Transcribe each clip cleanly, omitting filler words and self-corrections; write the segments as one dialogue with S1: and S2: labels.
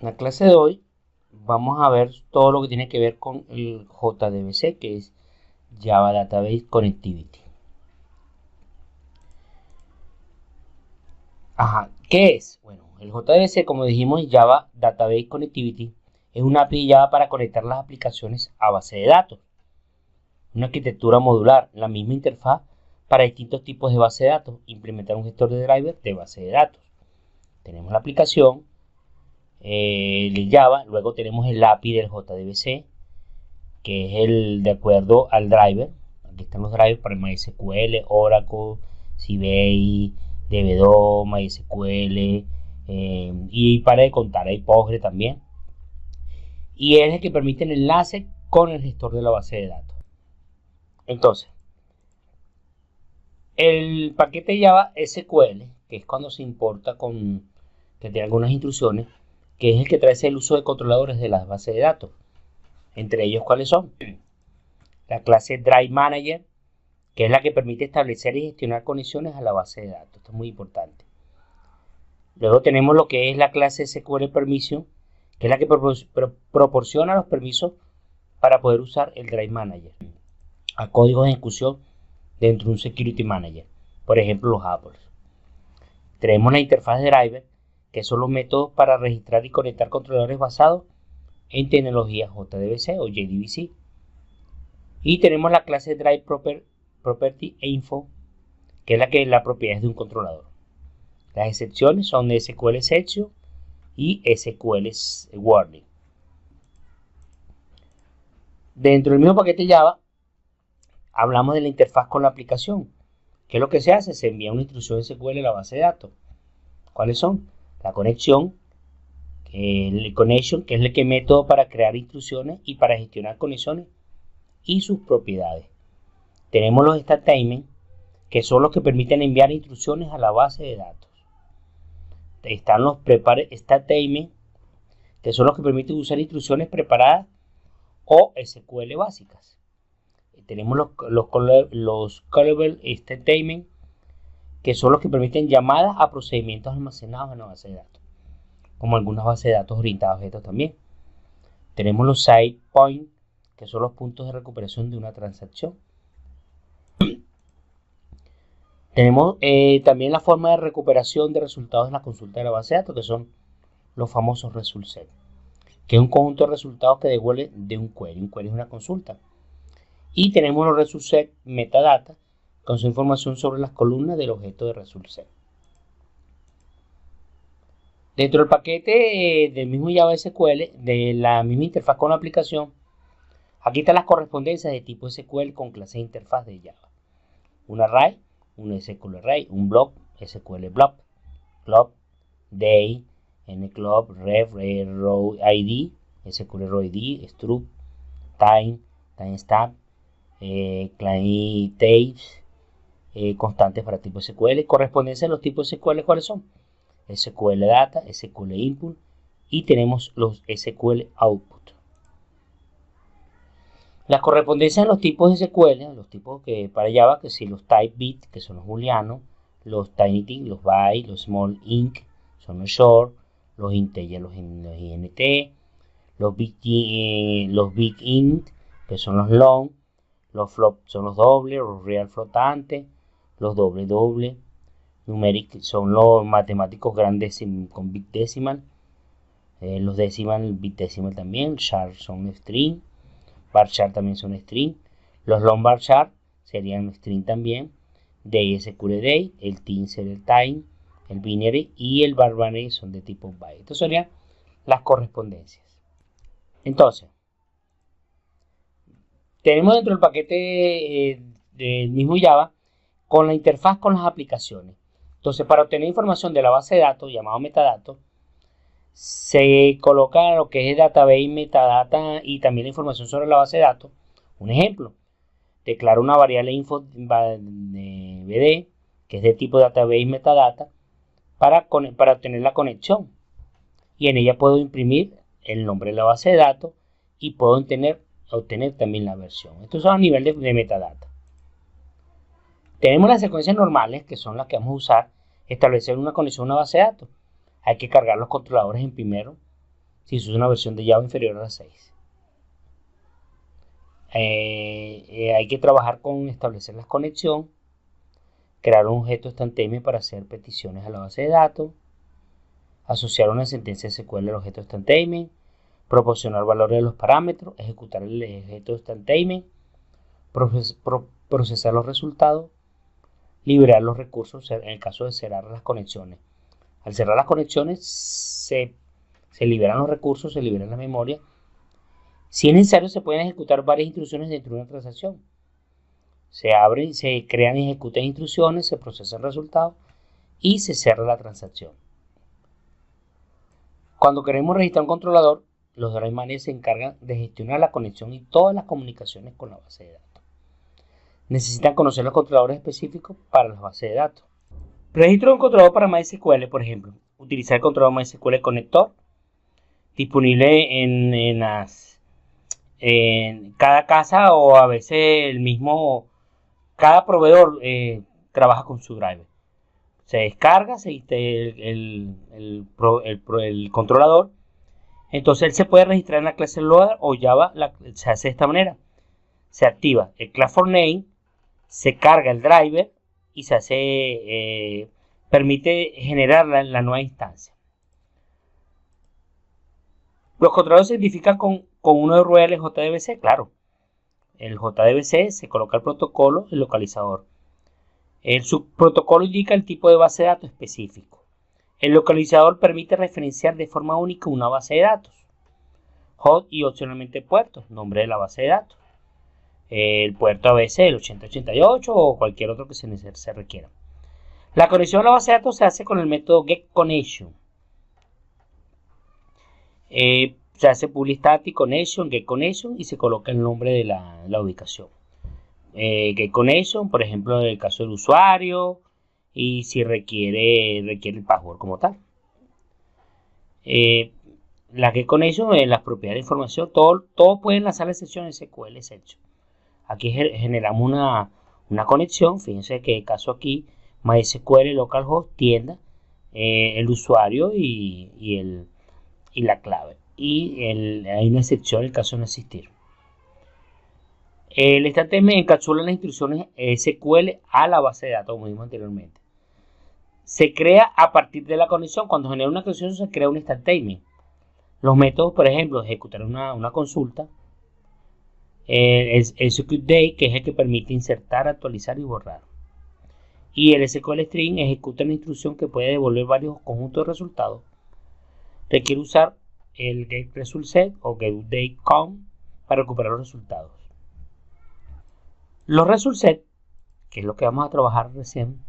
S1: En la clase de hoy vamos a ver todo lo que tiene que ver con el JDBC, que es Java Database Connectivity. Ajá, ¿qué es? Bueno, el JDBC, como dijimos, Java Database Connectivity, es una API Java para conectar las aplicaciones a base de datos. Una arquitectura modular, la misma interfaz para distintos tipos de base de datos, implementar un gestor de driver de base de datos. Tenemos la aplicación de Java, luego tenemos el API del JDBC, que es el de acuerdo al driver. Aquí están los drivers para MySQL, Oracle, CBase, DB2, MySQL, y para de contar, hay Postgre también. Y es el que permite el enlace con el gestor de la base de datos. Entonces, el paquete Java SQL, que es cuando se importa que tiene algunas instrucciones, que es el que trae el uso de controladores de las bases de datos. Entre ellos, ¿cuáles son? La clase Drive Manager, que es la que permite establecer y gestionar conexiones a la base de datos. Esto es muy importante. Luego tenemos lo que es la clase SQL Permission, que es la que proporciona los permisos para poder usar el Drive Manager a códigos de ejecución dentro de un Security Manager, por ejemplo los Apples. Tenemos la interfaz de driver, que son los métodos para registrar y conectar controladores basados en tecnologías JDBC o JDBC. Y tenemos la clase Drive Property e Info, que es la propiedad de un controlador. Las excepciones son SQL Exception y SQL Warning. Dentro del mismo paquete Java, hablamos de la interfaz con la aplicación. ¿Qué es lo que se hace? Se envía una instrucción SQL a la base de datos. ¿Cuáles son? La conexión, el connection, que es el método para crear instrucciones y para gestionar conexiones y sus propiedades. Tenemos los statements, que son los que permiten enviar instrucciones a la base de datos. Están los prepare statements, que son los que permiten usar instrucciones preparadas o SQL básicas. Tenemos los callable statements, que son los que permiten llamadas a procedimientos almacenados en la base de datos, como algunas bases de datos orientadas a objetos también. Tenemos los side points, que son los puntos de recuperación de una transacción. Tenemos también la forma de recuperación de resultados de la consulta de la base de datos, que son los famosos result set, que es un conjunto de resultados que devuelve de un query. Un query es una consulta. Y tenemos los result set metadata, con su información sobre las columnas del objeto de result set. Dentro del paquete del mismo Java SQL, de la misma interfaz con la aplicación, aquí están las correspondencias de tipo SQL con clases de interfaz de Java. Un array, un SQL array, un blob, SQL blob, club, day, nclub, ref, row id, SQL row id, struct, time, timestamp, client types, constantes para tipo SQL. Correspondencia de los tipos SQL, ¿cuáles son? SQL data, SQL input y tenemos los SQL output. Las correspondencias de los tipos de SQL, los tipos que para Java, que si los type bit, que son los booleanos, los tiny, los byte, los small int, son los short, los integer, los int, los big int, que son los long, los flop son los dobles, los real flotantes, los doble, numeric son los matemáticos grandes con bit decimal, los decimal, bit decimal también, char son string, varchar también son string, los long varchar serían string también, day SQL day, el team sería el time, el binary y el bar binary son de tipo byte. Estas serían las correspondencias. Entonces, tenemos dentro del paquete del mismo Java con la interfaz con las aplicaciones. Entonces, para obtener información de la base de datos, llamado metadatos, se coloca lo que es database, metadata y también la información sobre la base de datos. Un ejemplo, declaro una variable info de bd, que es de tipo database metadata, para obtener la conexión. Y en ella puedo imprimir el nombre de la base de datos y puedo obtener también la versión. Esto es a nivel de metadata. Tenemos las secuencias normales, que son las que vamos a usar, establecer una conexión a una base de datos. Hay que cargar los controladores en primero, si es una versión de Java inferior a la 6. Hay que trabajar con establecer la conexión, crear un objeto instantáneo para hacer peticiones a la base de datos, asociar una sentencia SQL al objeto instantáneo, proporcionar valores de los parámetros, ejecutar el objeto instantáneo, procesar los resultados, liberar los recursos en el caso de cerrar las conexiones. Al cerrar las conexiones se liberan los recursos, se libera la memoria. Si es necesario, se pueden ejecutar varias instrucciones dentro de una transacción. Se abren, se crean y ejecutan instrucciones, se procesa el resultado y se cierra la transacción. Cuando queremos registrar un controlador, los drive managers se encargan de gestionar la conexión y todas las comunicaciones con la base de datos. Necesitan conocer los controladores específicos para las bases de datos. Registro de un controlador para MySQL, por ejemplo. Utilizar el controlador MySQL Connector, disponible en cada casa, o a veces cada proveedor trabaja con su driver. Se descarga, se instala el controlador. Entonces él se puede registrar en la clase loader o Java. Se hace de esta manera: se activa el class for name, se carga el driver y permite generar la nueva instancia. Los controladores se identifican con uno de URL JDBC, claro. El JDBC se coloca el protocolo, el localizador. El subprotocolo indica el tipo de base de datos específico. El localizador permite referenciar de forma única una base de datos. Host y opcionalmente puertos, nombre de la base de datos. El puerto a veces el 8088 o cualquier otro que se requiera. La conexión a la base de datos se hace con el método getConnection. Se hace public static connection, getConnection, y se coloca el nombre de la ubicación. GetConnection, por ejemplo, en el caso del usuario, y si requiere el password como tal. La getConnection, las propiedades de información, todo puede enlazar la sección SQL exception. Aquí generamos una conexión. Fíjense que el caso aquí, MySQL localhost tienda, el usuario y la clave. Y hay una excepción en el caso de no existir. El statement encapsula las instrucciones SQL a la base de datos, como vimos anteriormente. Se crea a partir de la conexión. Cuando genera una conexión, se crea un statement. Los métodos, por ejemplo, ejecutar una consulta. El executeDate, que es el que permite insertar, actualizar y borrar. Y el SQL string ejecuta una instrucción que puede devolver varios conjuntos de resultados. Requiere usar el getResultSet o getDateCount para recuperar los resultados. Los resultSet, que es lo que vamos a trabajar recién,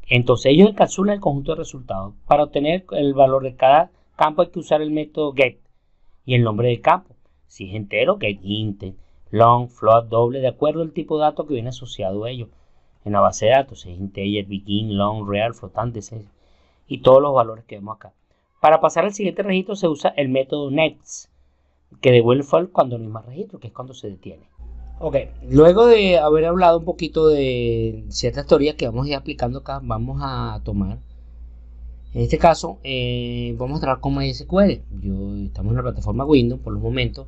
S1: entonces ellos encapsulan el conjunto de resultados. Para obtener el valor de cada campo hay que usar el método get y el nombre del campo. Si es entero, getInt, long, float, doble, de acuerdo al tipo de dato que viene asociado a ello en la base de datos. Si es integer, begin, long, real, flotante, y todos los valores que vemos acá. Para pasar al siguiente registro se usa el método next, que devuelve false cuando no hay más registro, que es cuando se detiene. Ok, luego de haber hablado un poquito de ciertas teorías que vamos a ir aplicando acá, vamos a tomar, en este caso, vamos a trabajar con MySQL. Estamos en la plataforma Windows por los momentos.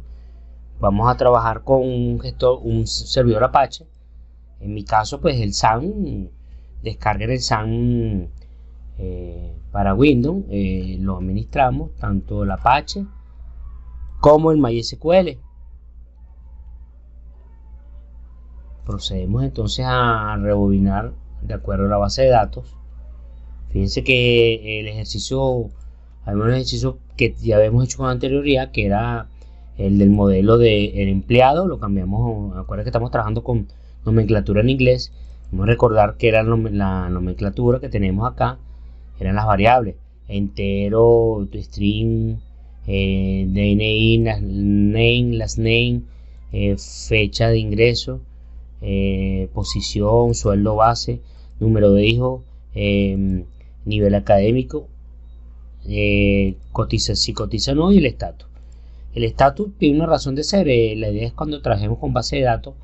S1: Vamos a trabajar con un servidor Apache. En mi caso, pues el SAN, descarguen el SAN para Windows, lo administramos, tanto el Apache como el MySQL. Procedemos entonces a rebobinar de acuerdo a la base de datos. Fíjense que el ejercicio, hay un ejercicio que ya habíamos hecho con anterioridad, que era el del modelo del empleado. Lo cambiamos. Acuérdense que estamos trabajando con nomenclatura en inglés. Vamos a recordar que era la nomenclatura que tenemos acá. Eran las variables: entero, string, DNI, last name, fecha de ingreso, posición, sueldo base, número de hijos, nivel académico, si cotiza o no, y el estatus. El estatus tiene una razón de ser. La idea es cuando trabajemos con base de datos.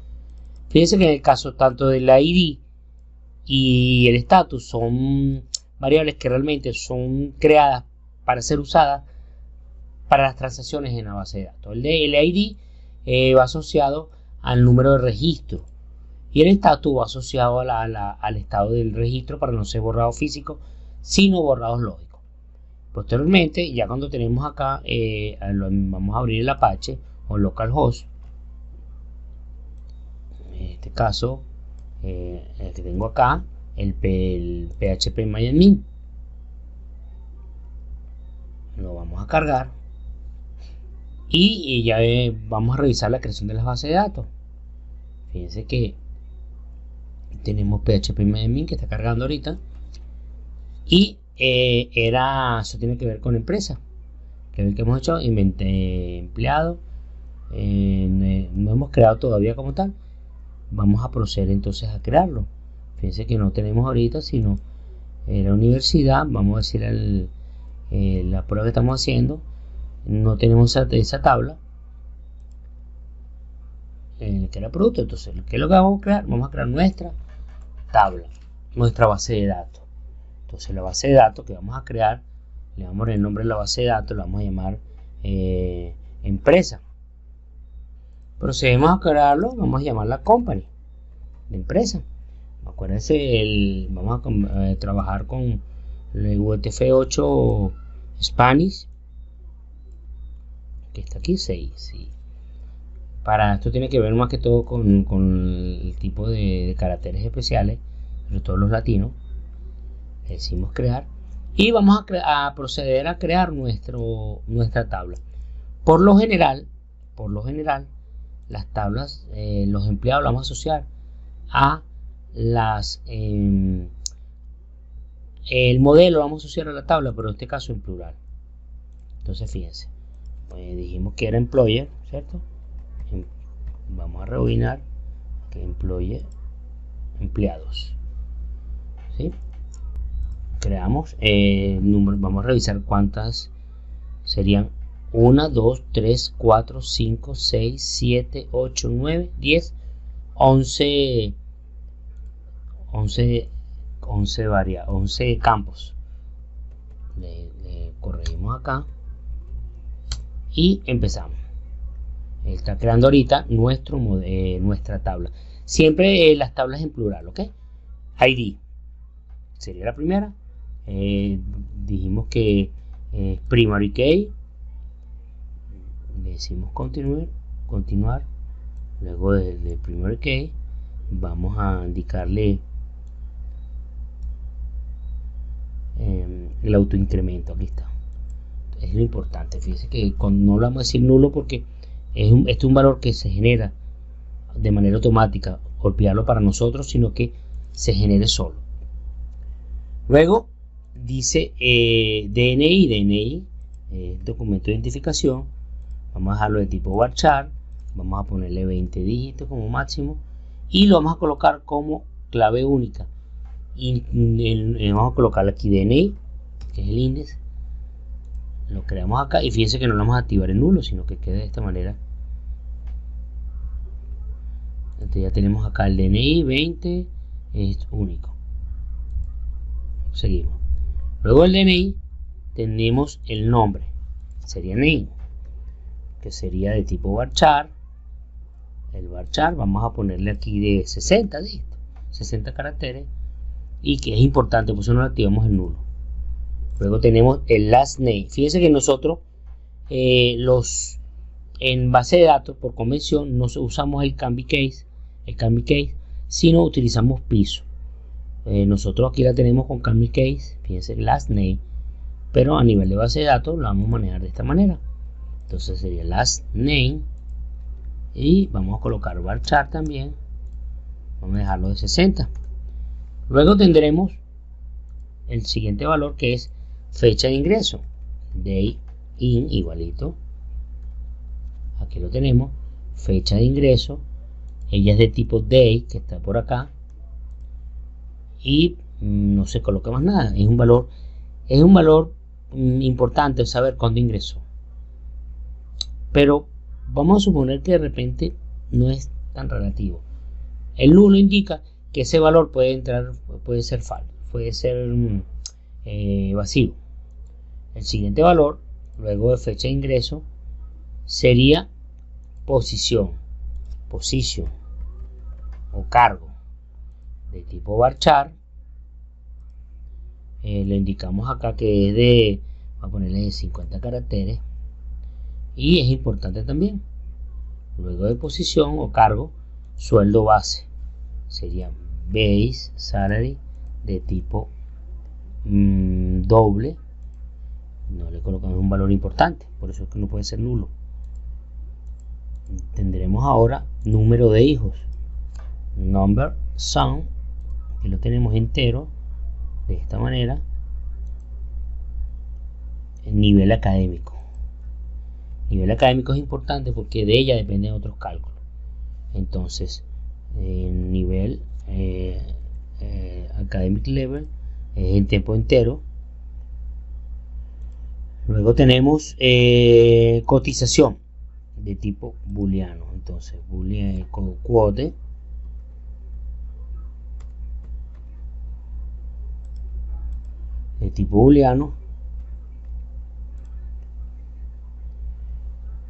S1: Fíjense que en el caso tanto del ID y el estatus son variables que realmente son creadas para ser usadas para las transacciones en la base de datos. El ID va asociado al número de registro y el estatus va asociado al estado del registro para no ser borrado físico, sino borrados lógicos. Posteriormente, ya cuando tenemos acá, vamos a abrir el Apache o localhost. En este caso, el que tengo acá, el phpMyAdmin. Lo vamos a cargar y ya vamos a revisar la creación de las bases de datos. Fíjense que tenemos phpMyAdmin que está cargando ahorita y eso tiene que ver con empresa, que es el que hemos hecho, empleado. No hemos creado todavía como tal. Vamos a proceder entonces a crearlo. Fíjense que no tenemos ahorita sino la universidad. Vamos a decir la prueba que estamos haciendo, no tenemos esa tabla que era producto. Entonces, ¿qué es lo que vamos a crear? Vamos a crear nuestra tabla, nuestra base de datos. Entonces, la base de datos que vamos a crear, le vamos a poner el nombre de la base de datos, la vamos a llamar empresa. Procedemos a crearlo, vamos a llamarla company, de empresa. Acuérdense, vamos a trabajar con el UTF-8 Spanish, que está aquí, 6. Sí. Para esto tiene que ver más que todo con el tipo de caracteres especiales, sobre todo los latinos. Le decimos crear y vamos a proceder a crear nuestra tabla. Por lo general, las tablas, los empleados las vamos a asociar a el modelo lo vamos a asociar a la tabla, pero en este caso en plural. Entonces fíjense, dijimos que era employer, ¿cierto? Vamos a rebobinar, que employer, empleados, ¿sí? Creamos número, vamos a revisar cuántas serían. 1, 2, 3, 4, 5, 6, 7, 8, 9, 10, 11 campos. Le corregimos acá y empezamos. Está creando ahorita nuestra tabla. Siempre las tablas en plural, ¿ok? ID sería la primera. Dijimos que primary key. Le decimos continuar. Luego de primary key vamos a indicarle el autoincremento. Aquí está, es lo importante. Fíjense que no lo vamos a decir nulo porque este es un valor que se genera de manera automática, olvidarlo para nosotros, sino que se genere solo. Luego dice DNI, documento de identificación. Vamos a dejarlo de tipo varchar, vamos a ponerle 20 dígitos como máximo y lo vamos a colocar como clave única. Y vamos a colocar aquí DNI, que es el índice, lo creamos acá y fíjense que no lo vamos a activar en nulo, sino que quede de esta manera. Entonces ya tenemos acá el DNI 20, es único. Seguimos. Luego el DNI tenemos el nombre, sería name, que sería de tipo varchar. El varchar vamos a ponerle aquí de 60 dígitos, 60 caracteres, y que es importante, pues no lo activamos en nulo. Luego tenemos el last name. Fíjense que nosotros en base de datos por convención no usamos el canvas case, sino utilizamos piso. Nosotros aquí la tenemos con canvas case, fíjense, last name, pero a nivel de base de datos lo vamos a manejar de esta manera. Entonces sería last name y vamos a colocar varchar también, vamos a dejarlo de 60. Luego tendremos el siguiente valor, que es fecha de ingreso, day in, igualito, aquí lo tenemos, fecha de ingreso, ella es de tipo day, que está por acá, y no se coloca más nada. Es un valor importante saber cuándo ingresó, pero vamos a suponer que de repente no es tan relativo. El nulo indica que ese valor puede ser falso, puede ser vacío. El siguiente valor luego de fecha de ingreso, sería posición o cargo de tipo varchar. Le indicamos acá que es de, vamos a ponerle de 50 caracteres, y es importante también, luego de posición o cargo, sueldo base, sería base salary de tipo doble, no le colocamos un valor importante, por eso es que no puede ser nulo. Tendremos ahora número de hijos, number son, que lo tenemos entero de esta manera. El nivel académico es importante porque de ella dependen otros cálculos. Entonces el nivel academic level es en tiempo entero. Luego tenemos cotización de tipo booleano, entonces boolean quote de tipo booleano,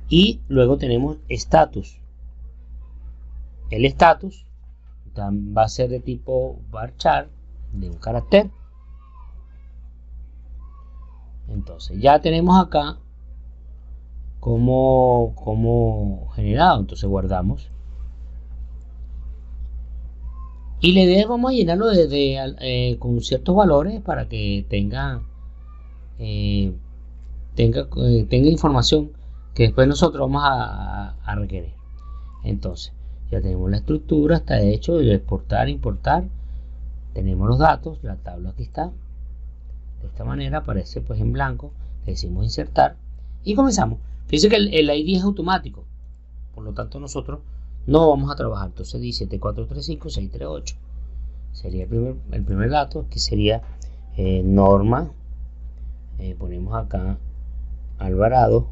S1: y luego tenemos status. El status va a ser de tipo varchar, de un carácter. Entonces ya tenemos acá como generado. Entonces guardamos, y la idea es vamos a llenarlo con ciertos valores para que tenga información que después nosotros vamos a requerir. Entonces ya tenemos la estructura, está hecho de exportar, importar, tenemos los datos, la tabla aquí está, de esta manera aparece pues en blanco, le decimos insertar y comenzamos. Fíjense que el ID es automático, por lo tanto nosotros no vamos a trabajar. Entonces dice 7435-638 sería el primer dato, que sería Norma, ponemos acá Alvarado,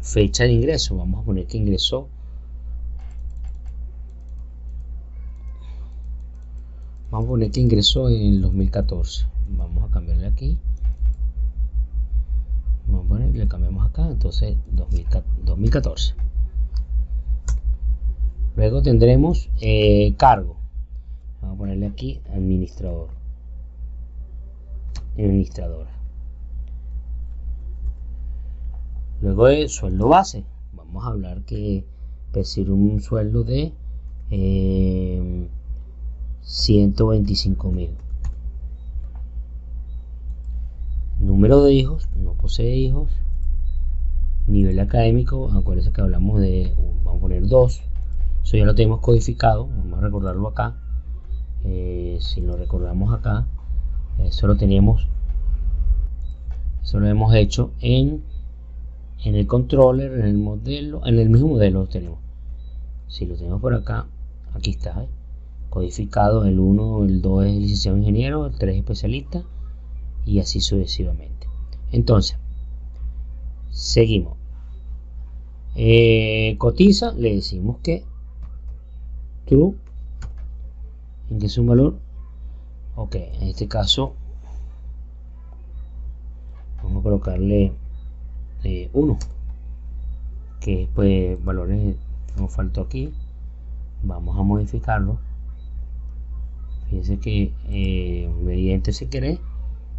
S1: fecha de ingreso, vamos a poner que ingresó en el 2014, vamos a cambiarle aquí, vamos a poner, le cambiamos acá, entonces 2014. Luego tendremos cargo, vamos a ponerle aquí administradora. Luego de sueldo base, vamos a hablar que percibir un sueldo de 125.000. Número de hijos, no posee hijos. Nivel académico, acuérdense que hablamos de, vamos a poner 2, eso ya lo tenemos codificado, vamos a recordarlo acá. Si lo recordamos acá, eso lo hemos hecho en el controller, en el modelo, en el mismo modelo lo tenemos. Si lo tenemos por acá, aquí está, codificado. El 1, el 2 es licenciado ingeniero, el 3 especialista, y así sucesivamente. Entonces seguimos. Cotiza, le decimos que true, en que es un valor. Ok, en este caso vamos a colocarle 1, que pues valores nos faltó aquí. Vamos a modificarlo. Fíjense que me di enter si querés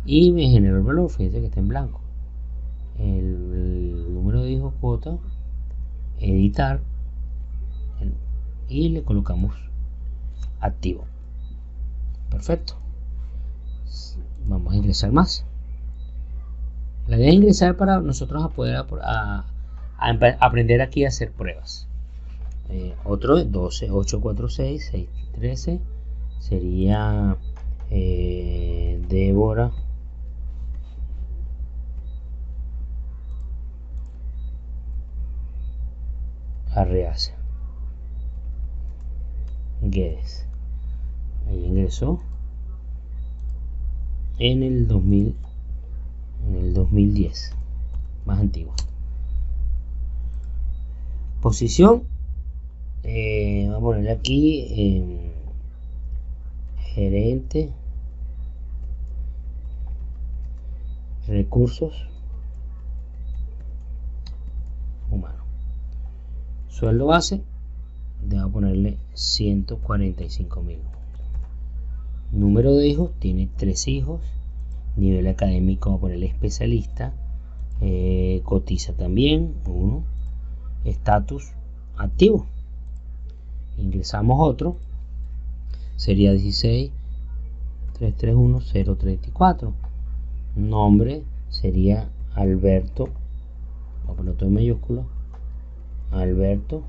S1: y me generó el valor. Fíjense que está en blanco. El número de hijos, cuota, editar, y le colocamos activo. Perfecto. Vamos a ingresar más. La idea es ingresar para nosotros a poder aprender aquí a hacer pruebas. Otro es 12, 8, 4, 6, 6, 13. Sería Débora Arreaza Guedes. Ahí ingresó en el 2010, más antiguo. Posición, vamos a ponerle aquí gerente recursos humanos. Sueldo base, debo ponerle 145.000. Número de hijos, tiene 3 hijos. Nivel académico, vamos a ponerle especialista. Cotiza también, 1. Estatus, activo. Ingresamos otro, sería 16.331.034. Nombre sería Alberto, vamos a poner todo en mayúscula, Alberto.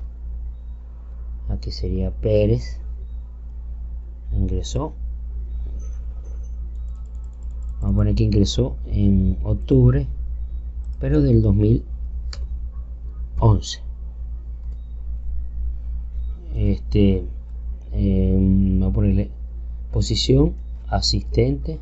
S1: Aquí sería Pérez. Ingresó, vamos a poner que ingresó en octubre, pero del 2011. Vamos a ponerle posición asistente.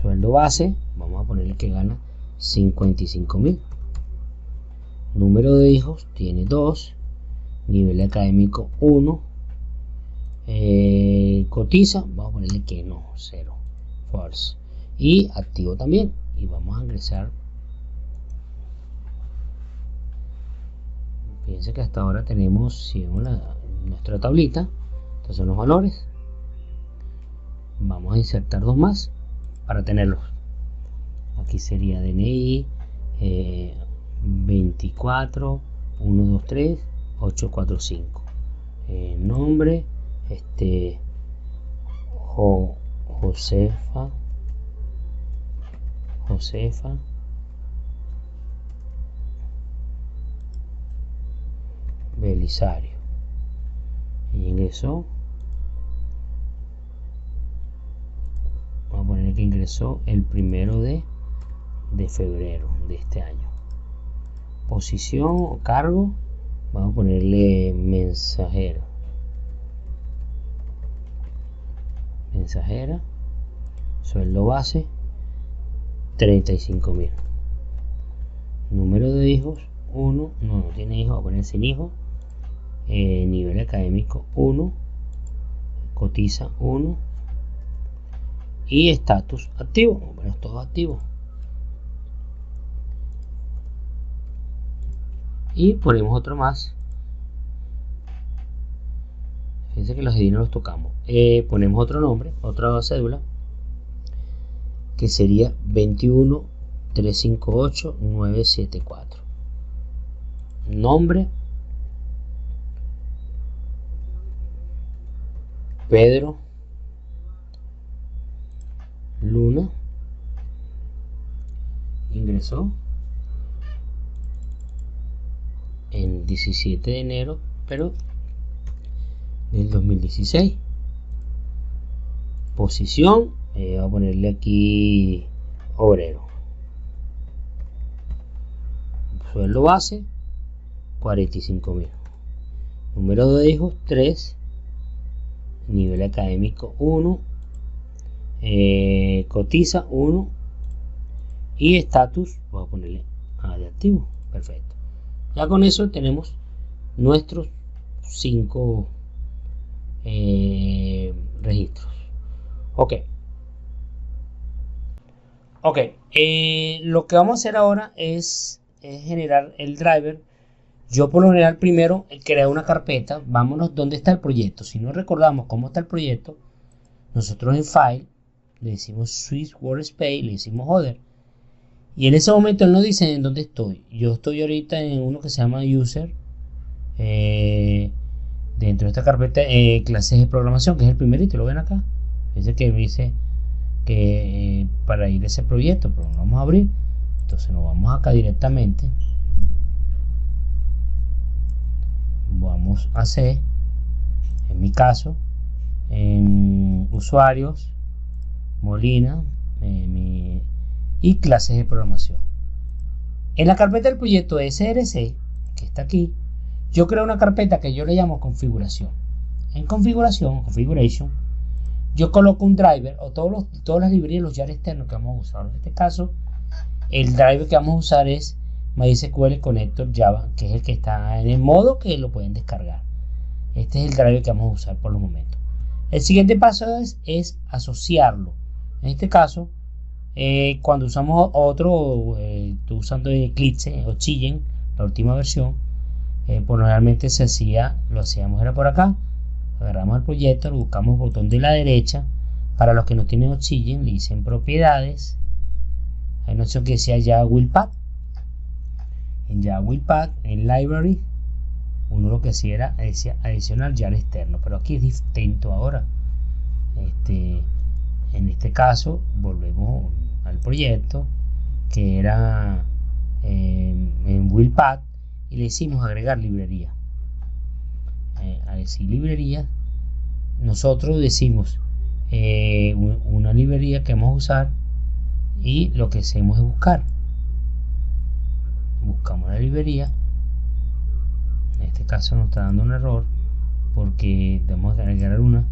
S1: Sueldo base, vamos a ponerle que gana 55.000. Número de hijos, tiene 2. Nivel académico 1. Cotiza, vamos a ponerle que no, 0, false. Y activo también. Y vamos a ingresar. Fíjense que hasta ahora tenemos, si vemos nuestra tablita, estos son los valores. Vamos a insertar 2 más para tenerlos. Aquí sería DNI 24 123 845. Nombre Josefa Belisario. Y ingresó, vamos a poner que ingresó el 1 de febrero de este año. Posición o cargo, vamos a ponerle mensajera. Sueldo base 35.000. Número de hijos 1, no tiene hijos, va a poner sin hijo. Nivel académico 1. Cotiza 1. Y estatus activo, vamos a poner todo activo. Y ponemos otro más. Fíjense que los ID no los tocamos. Ponemos otro nombre, otra cédula, que sería 21.358.974. Nombre Pedro Luna. Ingresó en 17 de enero, pero del 2016. Posición, voy a ponerle aquí obrero. Sueldo base 45.000. Número de hijos 3. Nivel académico 1. Cotiza 1. Y estatus, voy a ponerle de activo. Perfecto. Ya con eso tenemos nuestros 5 registros. Ok. Lo que vamos a hacer ahora es generar el driver. Yo por lo general primero crear una carpeta. Vámonos donde está el proyecto. Si no recordamos cómo está el proyecto, nosotros en File le decimos Switch Workspace, le decimos Other. Y en ese momento él nos dice en dónde estoy. Yo estoy ahorita en uno que se llama User. Dentro de esta carpeta clases de programación, que es el primerito, lo ven acá. Fíjense que me dice que para ir a ese proyecto, pero lo vamos a abrir. Entonces nos vamos acá directamente. Vamos a hacer, en mi caso, en usuarios, Molina, y clases de programación. En la carpeta del proyecto SRC, que está aquí, yo creo una carpeta que yo le llamo configuración. En configuración, yo coloco un driver o todas las librerías, los jar externos que vamos a usar. En este caso, el driver que vamos a usar es MySQL Connector Java, que es el que está en el modo que lo pueden descargar. Este es el driver que vamos a usar por los momentos. El siguiente paso es asociarlo. En este caso, cuando usamos otro, estoy usando Eclipse o Chillen, la última versión, pues normalmente lo hacíamos era por acá. Agarramos el proyecto, lo buscamos botón de la derecha. Para los que no tienen Chillen, le dicen propiedades. Hay una opción que decía Java Wheelpad. En Java Wheelpad, en Library, uno lo que hacía era adicionar Java externo, pero aquí es distinto ahora. En este caso, volvemos al proyecto que era en Wheelpad y le decimos agregar librería. Al decir librería, nosotros decimos una librería que vamos a usar y lo que hacemos es buscamos la librería. En este caso nos está dando un error porque tenemos que agregar una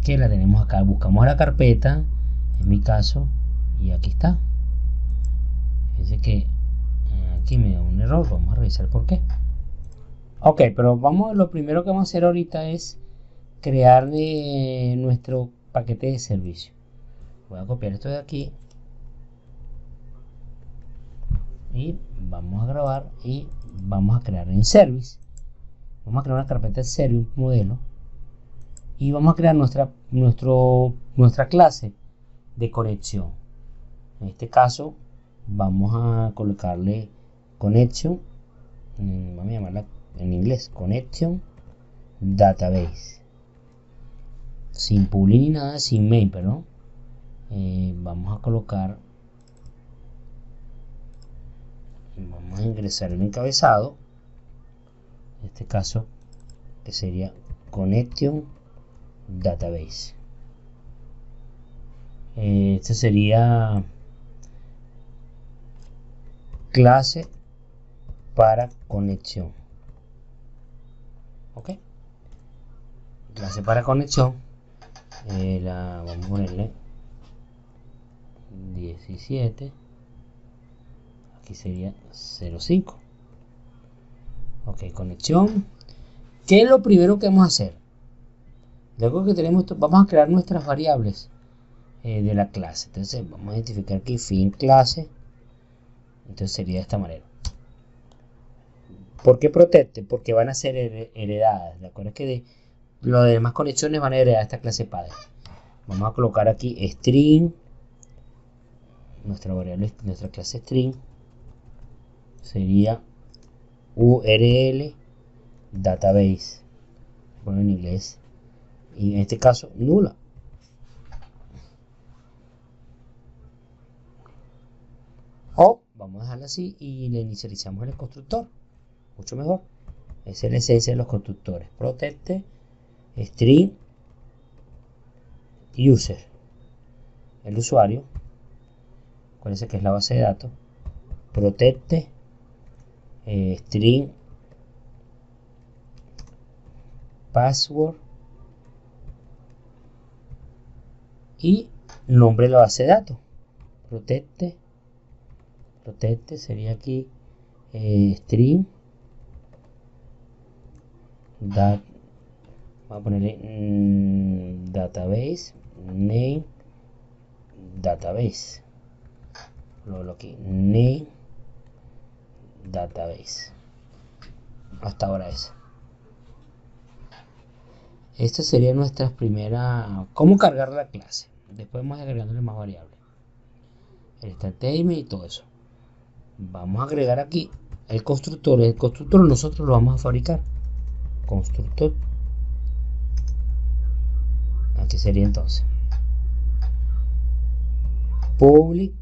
S1: que la tenemos acá. Buscamos la carpeta, en mi caso, y aquí está. Fíjense que aquí me da un error. Vamos a revisar por qué. Ok, pero lo primero que vamos a hacer ahorita es crear nuestro paquete de servicio. Voy a copiar esto de aquí y vamos a grabar y vamos a crear en service. Vamos a crear una carpeta de service, un modelo, y vamos a crear nuestra clase de conexión. En este caso vamos a colocarle connection, vamos a llamarla en inglés connection database, sin public ni nada, sin main, perdón. Vamos a ingresar el encabezado, en este caso que sería connection database. Este sería clase para conexión. Ok, clase para conexión. Vamos a ponerle 17. Aquí sería 05. Ok, conexión. ¿Qué es lo primero que vamos a hacer? Luego que tenemos esto, vamos a crear nuestras variables de la clase. Entonces vamos a identificar aquí fin clase. Entonces sería de esta manera. ¿Por qué protect? Porque van a ser heredadas. ¿De acuerdo? Es que las demás conexiones van a heredar esta clase padre. Vamos a colocar aquí string. Nuestra variable, nuestra clase string sería URL database. Bueno, en inglés. Y en este caso, nula. O vamos a dejarla así y le inicializamos en el constructor. Mucho mejor. Esa es la esencia de los constructores. Protect string user. El usuario. Acuérdense que es la base de datos. Protect string password y nombre de la base de datos. Protect sería aquí string vamos a ponerle database name database, lo aquí name database. Hasta ahora esta sería nuestra primera, cómo cargar la clase. Después vamos agregándole más variables, el statement y todo eso. Vamos a agregar aquí el constructor nosotros lo vamos a fabricar. Constructor, aquí sería entonces public.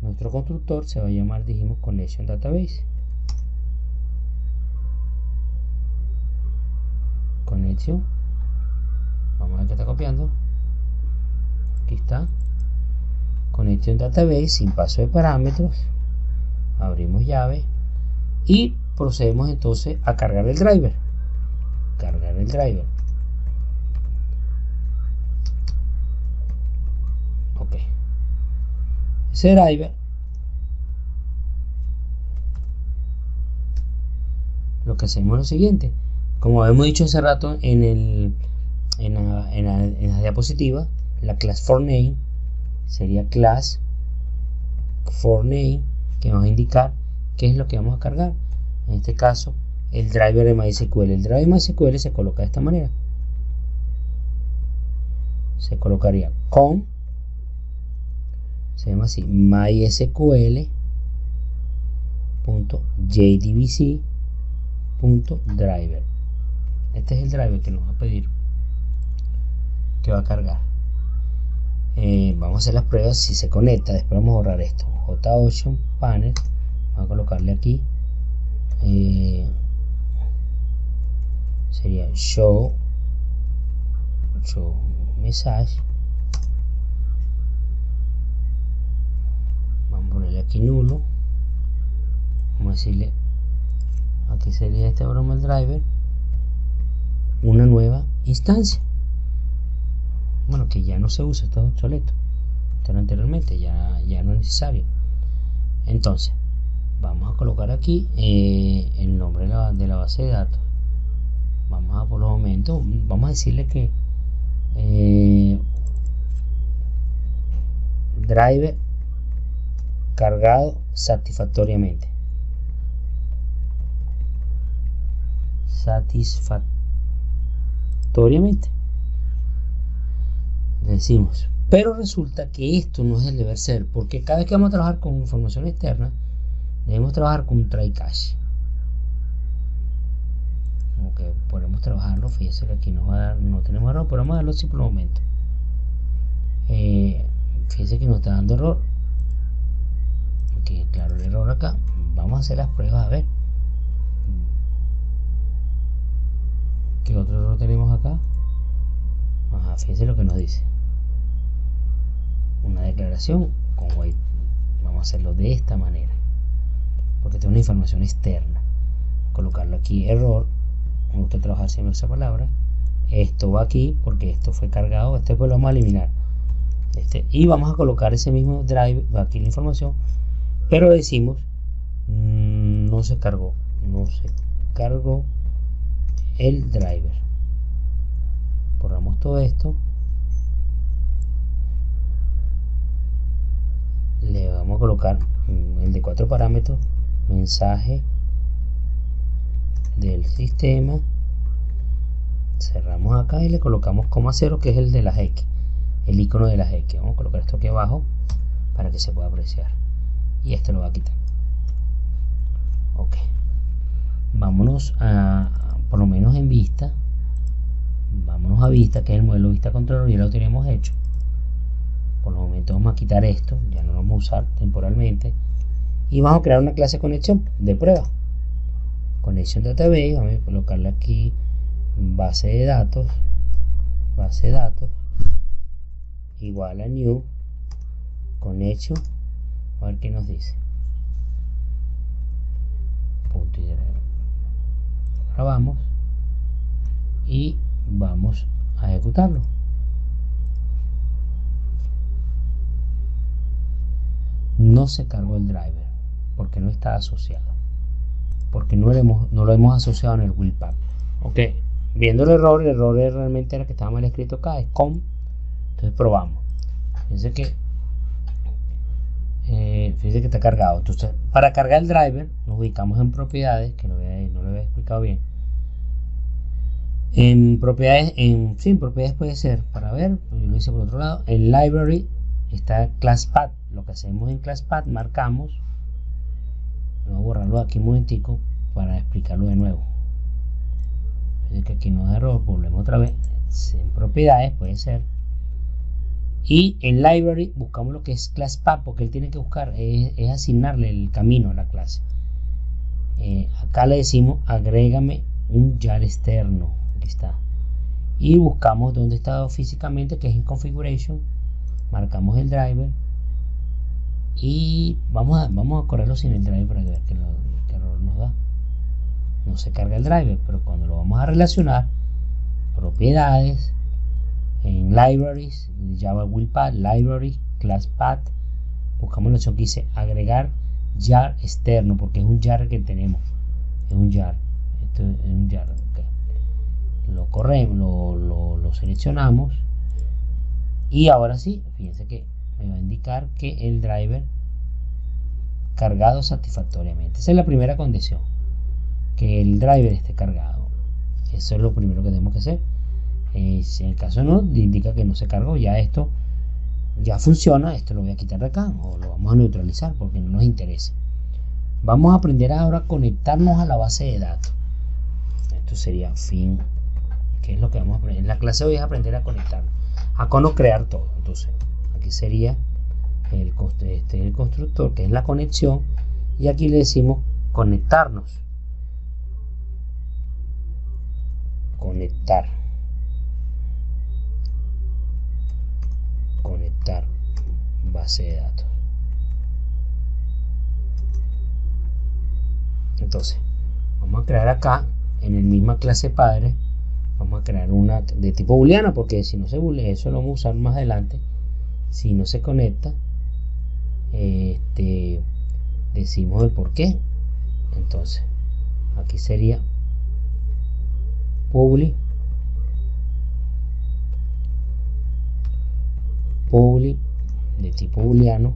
S1: Nuestro constructor se va a llamar, dijimos, connection database. Connection, vamos a ver que está copiando. Aquí está connection database sin paso de parámetros. Abrimos llave y procedemos entonces a cargar el driver. Ok, ese driver lo que hacemos es lo siguiente. Como hemos dicho hace rato en la diapositiva, la class forName sería class forName, que nos va a indicar qué es lo que vamos a cargar. En este caso, el driver de MySQL. El driver de MySQL se coloca de esta manera. Se colocaría con, se llama así, mysql.jdbc.driver. Este es el driver que nos va a pedir, que va a cargar. Vamos a hacer las pruebas si se conecta. Después vamos a borrar esto. JOcean panel, vamos a colocarle aquí, sería show message. Vamos a ponerle aquí nulo. Vamos a decirle, aquí sería este broma el driver, una nueva instancia. Bueno, que ya no se usa, está obsoleto. Esto era anteriormente, ya no es necesario. Entonces, vamos a colocar aquí el nombre de la base de datos. Vamos a, por los momentos, vamos a decirle que driver cargado satisfactoriamente. Le decimos, pero resulta que esto no es el deber ser, porque cada vez que vamos a trabajar con información externa debemos trabajar con un try catch. Como que podemos trabajarlo, fíjense que aquí nos va a dar, no tenemos error, pero vamos a darlo así por el momento. Fíjense que nos está dando error. Ok, claro, el error acá. Vamos a hacer las pruebas a ver qué otro error tenemos acá. Ajá, fíjense lo que nos dice. Una declaración con white. Vamos a hacerlo de esta manera, porque tengo una información externa. Colocarlo aquí, error. Me gusta trabajar siempre esa palabra. Esto va aquí porque esto fue cargado. Este pues lo vamos a eliminar. Y vamos a colocar ese mismo drive. Va aquí la información, pero decimos no se cargó el driver. Borramos todo esto. Le vamos a colocar el de 4 parámetros, mensaje del sistema. Cerramos acá y le colocamos coma 0, que es el de las X, el icono de las X. Vamos a colocar esto aquí abajo para que se pueda apreciar, y esto lo va a quitar. Ok, vámonos a, por lo menos en vista, vámonos a vista, que es el modelo vista controlador, ya lo tenemos hecho. Por el momento vamos a quitar esto, ya no lo vamos a usar temporalmente, y vamos a crear una clase conexión de prueba. Conexión database, vamos a colocarle aquí base de datos igual a new connection, a ver qué nos dice. Punto y grabamos y vamos a ejecutarlo. No se cargó el driver porque no está asociado, porque no lo hemos asociado en el webpack. Ok, viendo el error realmente era que estaba mal escrito acá, es com. Entonces probamos. Fíjense que está cargado. Entonces, para cargar el driver nos ubicamos en propiedades, que no lo había explicado bien. En propiedades, en propiedades puede ser, para ver, yo lo hice por otro lado. En library está ClassPath. Lo que hacemos en ClassPath, marcamos. Vamos a borrarlo aquí un momentico para explicarlo de nuevo. Fíjense que aquí nos da error, volvemos otra vez. En propiedades puede ser. Y en library buscamos lo que es ClassPath, porque él tiene que buscar, es asignarle el camino a la clase. Acá le decimos agrégame un jar externo. Aquí está. Y buscamos dónde está físicamente, que es en configuration. Marcamos el driver. Y vamos a correrlo sin el driver para ver qué error nos da. No se carga el driver, pero cuando lo vamos a relacionar, propiedades, en libraries, Java webpack, library, ClassPath, buscamos la opción que dice agregar jar externo, porque es un jar que tenemos, es un jar. esto es un Java. Okay. Lo corremos, lo seleccionamos y ahora sí, fíjense que me va a indicar que el driver cargado satisfactoriamente. Esa es la primera condición, que el driver esté cargado. Eso es lo primero que tenemos que hacer. Si en el caso no, indica que no se cargó, ya esto ya funciona. Esto lo voy a quitar de acá o lo vamos a neutralizar porque no nos interesa. Vamos a aprender ahora a conectarnos a la base de datos. Esto sería fin, que es lo que vamos a aprender. En la clase de hoy es aprender a conectarnos, a cómo crear todo. Entonces, aquí sería el constructor, que es la conexión, y aquí le decimos conectarnos. Conectar base de datos. Entonces vamos a crear acá en la misma clase padre, vamos a crear una de tipo booleana, porque si no se boolea, eso lo vamos a usar más adelante. Si no se conecta, decimos el por qué. Entonces aquí sería public de tipo booleano,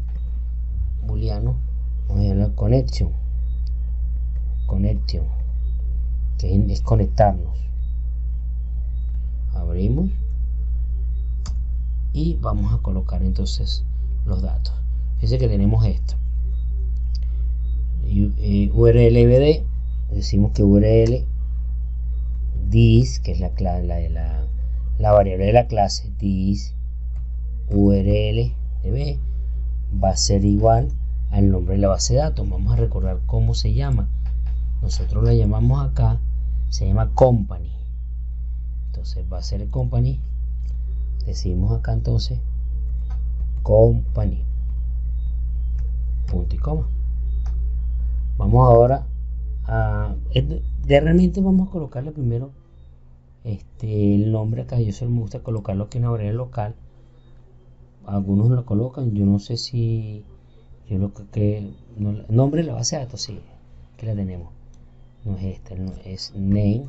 S1: vamos a llamar connection, que es conectarnos. Abrimos y vamos a colocar entonces los datos. Fíjense que tenemos esto, URL bd, decimos que URL this, que es la variable de la clase, this URL db va a ser igual al nombre de la base de datos. Vamos a recordar cómo se llama. Nosotros la llamamos acá, se llama company. Entonces va a ser company. Decimos acá entonces company, punto y coma. Vamos ahora a realmente vamos a colocarle primero el nombre acá. Yo solo me gusta colocarlo aquí en la variable local. Algunos lo colocan, yo no sé si yo lo que no, nombre de la base de datos, sí, aquí la tenemos, no es esta, no, es name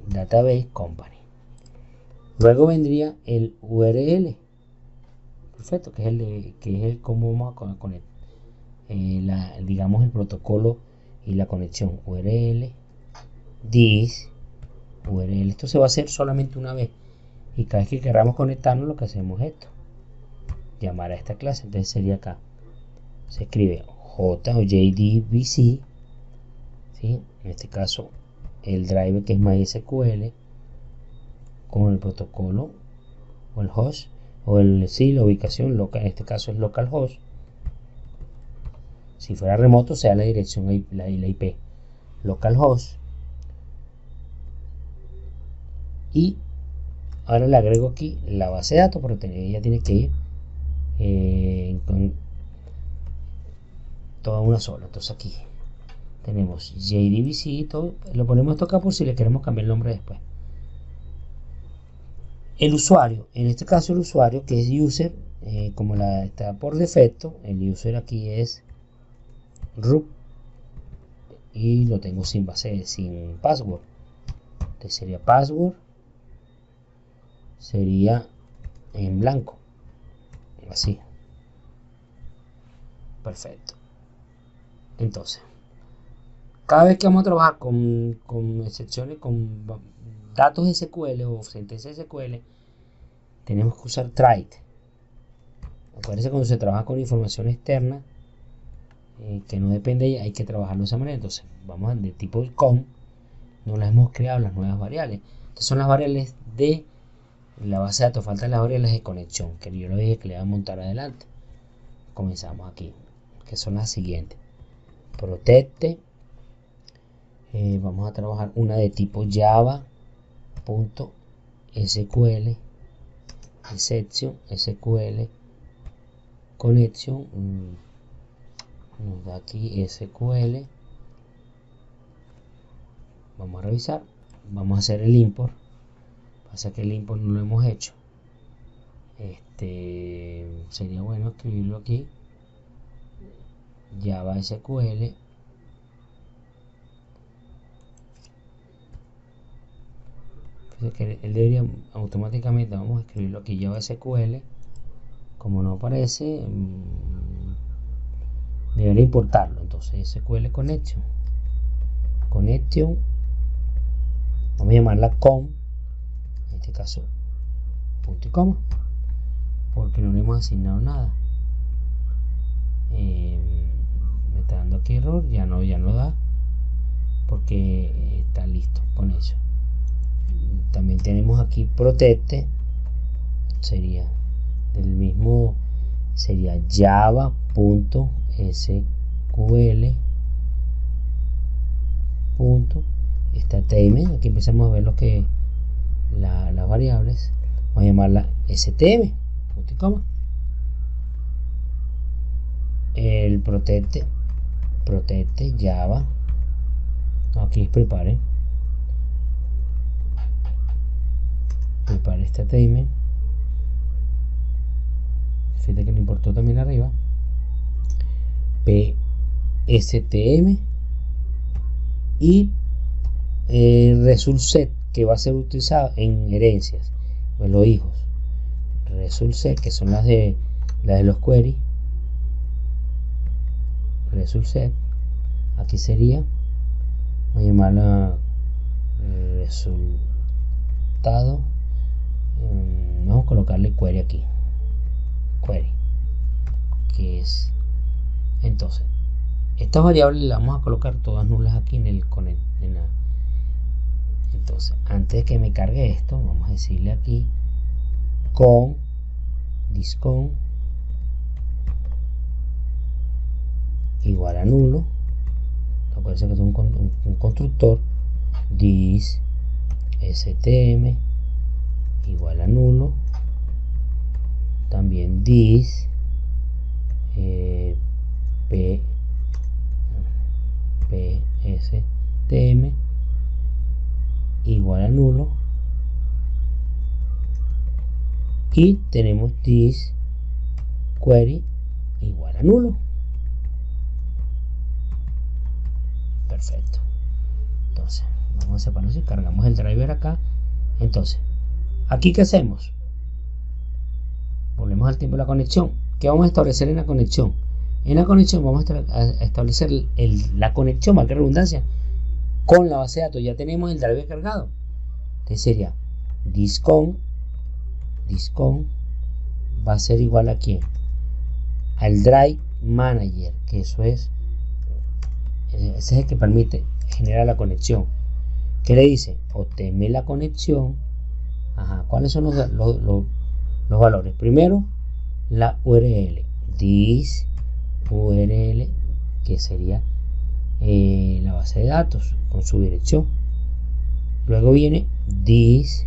S1: database company. Luego vendría el URL, perfecto, que es el cómo vamos a conectar, digamos el protocolo y la conexión. URL this URL, esto se va a hacer solamente una vez, y cada vez que queramos conectarnos lo que hacemos es esto, llamar a esta clase. Entonces sería acá, se escribe J o JDBC, ¿sí? En este caso el driver, que es MySQL, con el protocolo o el host o la ubicación local, en este caso es localhost. Si fuera remoto, sea la dirección, la IP localhost. Y ahora le agrego aquí la base de datos, porque ella tiene que ir con toda una sola. Entonces aquí tenemos JDBC y todo, lo ponemos esto acá por si le queremos cambiar el nombre después. El usuario, en este caso el usuario, que es user, como está por defecto, el user aquí es root y lo tengo sin base, sin password. Entonces sería password, sería en blanco, así. Perfecto. Entonces, cada vez que vamos a trabajar con excepciones, con datos SQL o sentencias SQL, tenemos que usar try. Acuérdense, cuando se trabaja con información externa que no depende, hay que trabajarlo de esa manera. Entonces vamos de tipo com, no las hemos creado las nuevas variables. Estas son las variables de la base de datos, faltan las variables de conexión, que yo lo dije que le voy a montar adelante. Comenzamos aquí, que son las siguientes: protect, vamos a trabajar una de tipo java.sql, exception SQL connection, nos da aquí SQL. Vamos a revisar, vamos a hacer el import. Pasa que el import no lo hemos hecho. Sería bueno escribirlo aquí, Java SQL Entonces que él debería automáticamente, vamos a escribirlo aquí, Java SQL, como no aparece, debería importarlo. Entonces SQL connection, vamos a llamarla con, en este caso punto y coma, porque no le hemos asignado nada. Me está dando aquí error, ya no da, porque está listo con eso. También tenemos aquí protect, sería del mismo, sería java.sql statement. Aquí empezamos a ver lo que las variables, vamos a llamarla stm, punto y coma. El protect java, aquí es prepare statement. Fíjate que lo importó también arriba, pstm, y result set, que va a ser utilizado en herencias, pues los hijos. Result set, que son las de los queries. Result set, aquí sería, voy a llamarla resultado, vamos a colocarle query aquí, query, que es, entonces estas variables las vamos a colocar todas nulas aquí en el connect. Entonces, antes de que me cargue esto, vamos a decirle aquí con discon igual a nulo. Acuérdense que es un constructor. This stm igual a nulo. También this pstm igual a nulo, y tenemos this query igual a nulo. Perfecto. Entonces vamos a separar y cargamos el driver acá. Entonces aquí, ¿qué hacemos? Volvemos al tiempo de la conexión. ¿Qué vamos a establecer en la conexión? En la conexión vamos a establecer la conexión, valga la redundancia, con la base de datos. Ya tenemos el driver cargado. Entonces sería discon va a ser igual a ¿quién? Al drive manager, que eso es, ese es el que permite generar la conexión. ¿Qué le dice? Obténme la conexión. ¿Cuáles son los valores? Primero, la URL, this URL, que sería la base de datos con su dirección. Luego viene this,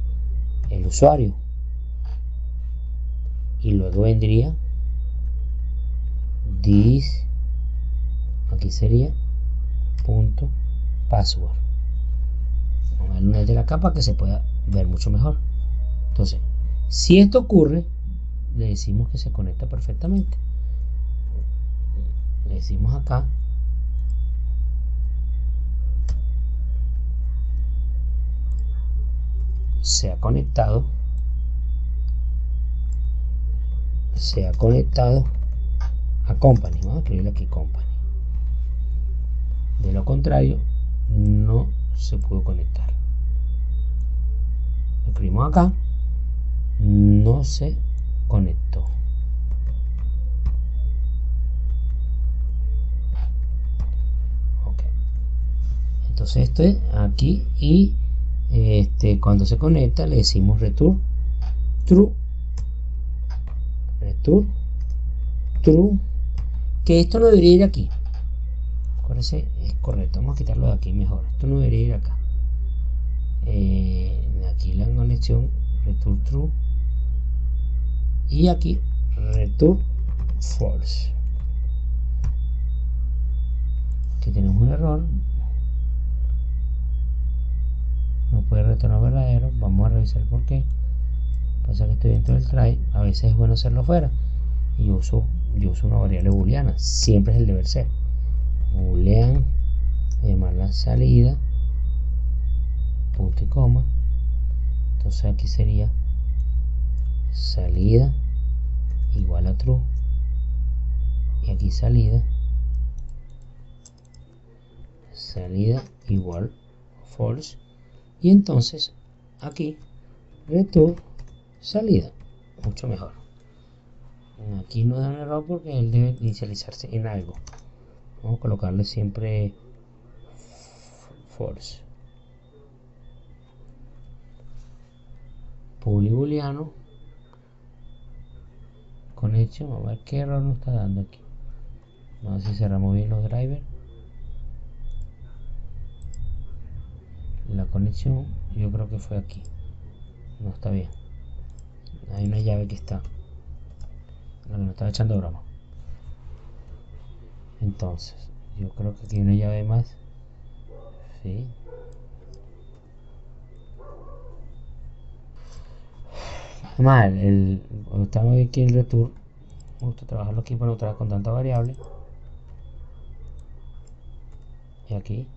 S1: el usuario, y luego vendría this, aquí sería punto password. Vamos a darle una de la capa que se pueda ver mucho mejor. Entonces, si esto ocurre, le decimos que se conecta perfectamente. Le decimos acá se ha conectado a company. Vamos a escribirle aquí company. De lo contrario, no se pudo conectar. Lo escribimos acá, no se conectó. Ok. Entonces esto es aquí, y cuando se conecta le decimos return true, que esto no debería ir aquí. Acuérdense, es correcto, vamos a quitarlo de aquí mejor. Esto no debería ir acá. Aquí la conexión return true, y aquí return false. Aquí tenemos un error, no puede retornar verdadero. Vamos a revisar por qué. Pasa que estoy dentro del try, a veces es bueno hacerlo fuera, y yo uso una variable booleana, siempre es el deber ser. Boolean, llamar la salida, punto y coma, Entonces aquí sería salida igual a true, y aquí salida igual false, y entonces aquí return salida. Mucho mejor. Aquí no da un error porque él debe inicializarse en algo. Vamos a colocarle siempre false. Publi booleano connection. Vamos a ver qué error nos está dando aquí. Vamos a ver si cerramos bien los drivers. La conexión, yo creo que fue aquí. No está bien. Hay una llave que está, la que nos estaba echando broma. Entonces, yo creo que aquí hay una llave más. Sí. Además, estamos aquí en el return. Me gusta trabajarlo aquí para no trabajar con tanta variable. Y aquí.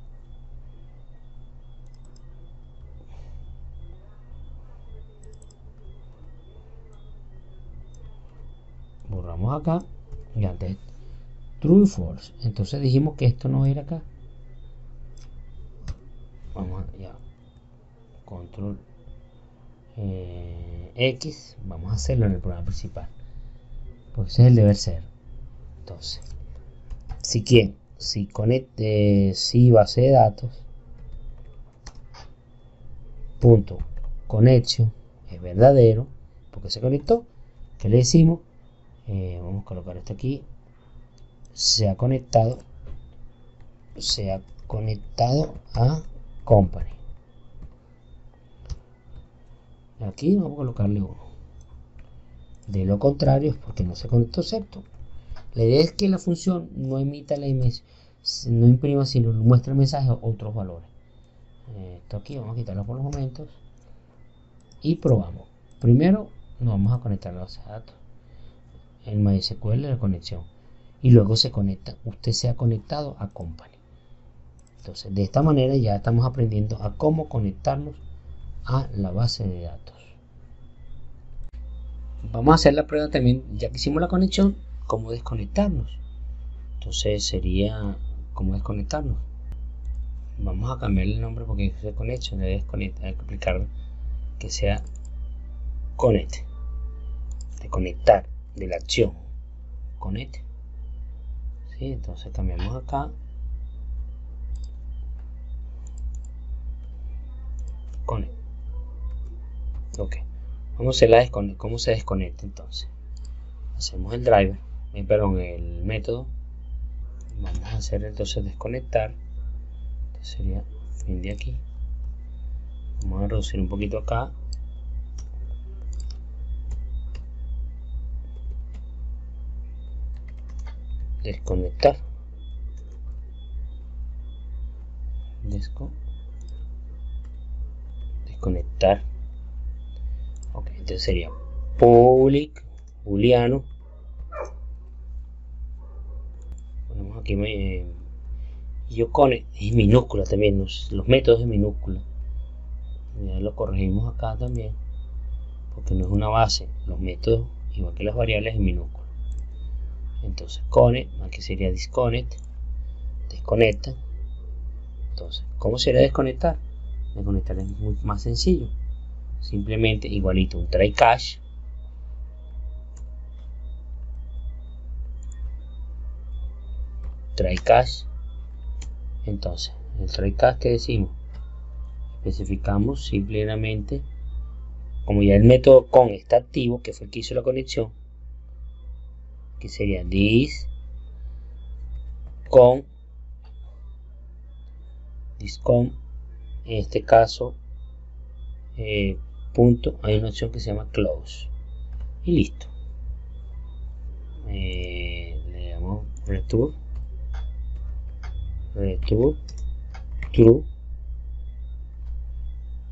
S1: Borramos acá. Y antes true y false. Entonces dijimos que esto no va a ir acá. Vamos a, ya. Control X. Vamos a hacerlo en el programa principal. Porque ese es el deber ser. Entonces, si base de datos punto conexión es verdadero porque se conectó, ¿qué le decimos? Vamos a colocar esto aquí. Se ha conectado a company. Aquí vamos a colocarle 1. De lo contrario es porque no se conectó, ¿cierto? La idea es que la función no emita no imprima, sino muestra el mensaje a otros valores. Esto aquí vamos a quitarlo por los momentos y probamos. Primero nos vamos a conectar a la base de datos en MySQL, la conexión, y luego se conecta. Usted se ha conectado a company. Entonces, de esta manera ya estamos aprendiendo a cómo conectarnos a la base de datos. Vamos a hacer la prueba también, ya que hicimos la conexión, cómo desconectarnos. Entonces sería cómo desconectarnos. Vamos a cambiar el nombre porque es de conexión, debe desconectar, hay que aplicar que sea connect, de conectar, de la acción, connect. ¿Sí? Entonces cambiamos acá. Connect. Ok. Vamos a hacer cómo se desconecta entonces. Hacemos el driver, el método. Vamos a hacer entonces desconectar. Este sería fin de aquí. Vamos a reducir un poquito acá. Desconectar. Desconectar. Ok, entonces sería public booleano. Ponemos aquí yo connect es minúscula también, los métodos en minúscula. Ya lo corregimos acá también, porque no es una base. Los métodos, igual que las variables, en minúscula. Entonces connect, aquí sería disconnect, desconecta. Entonces, ¿cómo sería desconectar? Desconectar es muy más sencillo. Simplemente igualito un try catch. Try catch. Entonces, el try catch que decimos, especificamos simplemente, como ya el método con está activo, que fue el que hizo la conexión, que sería this con, en este caso punto, hay una opción que se llama close y listo. Le damos return true,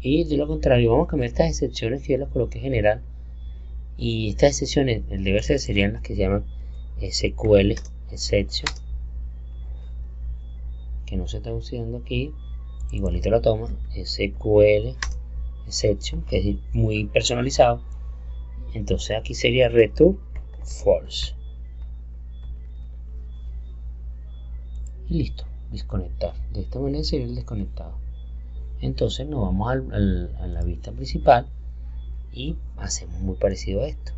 S1: y de lo contrario vamos a cambiar estas excepciones que yo las coloqué general, y estas excepciones el deber ser serían las que se llaman SQL exception, que no se está usando aquí. Igualito la toma SQL exception, que es muy personalizado. Entonces aquí sería return false. Y listo, desconectar. De esta manera sería el desconectado. Entonces nos vamos a la vista principal y hacemos muy parecido a esto.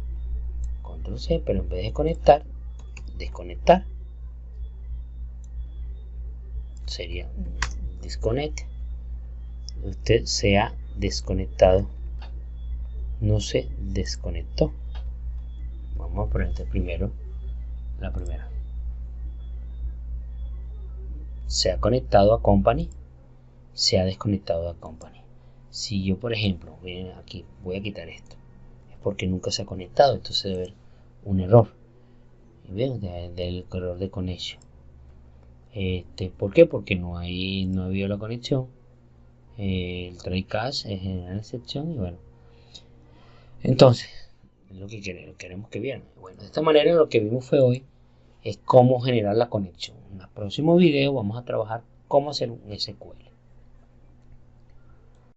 S1: Control C, pero en vez de conectar, desconectar. Sería disconnect. Usted se ha desconectado, no se desconectó. Vamos a poner primero la primera. Se ha conectado a company, se ha desconectado a company. Si yo, por ejemplo, miren aquí, voy a quitar esto, es porque nunca se ha conectado, entonces debe haber un error. Y ven, del error de conexión. ¿Por qué? Porque no ha habido la conexión. El try catch es generar excepción y bueno. Entonces, es lo que queremos que vean. Bueno, de esta manera lo que vimos fue hoy es cómo generar la conexión. En el próximo video vamos a trabajar cómo hacer un SQL.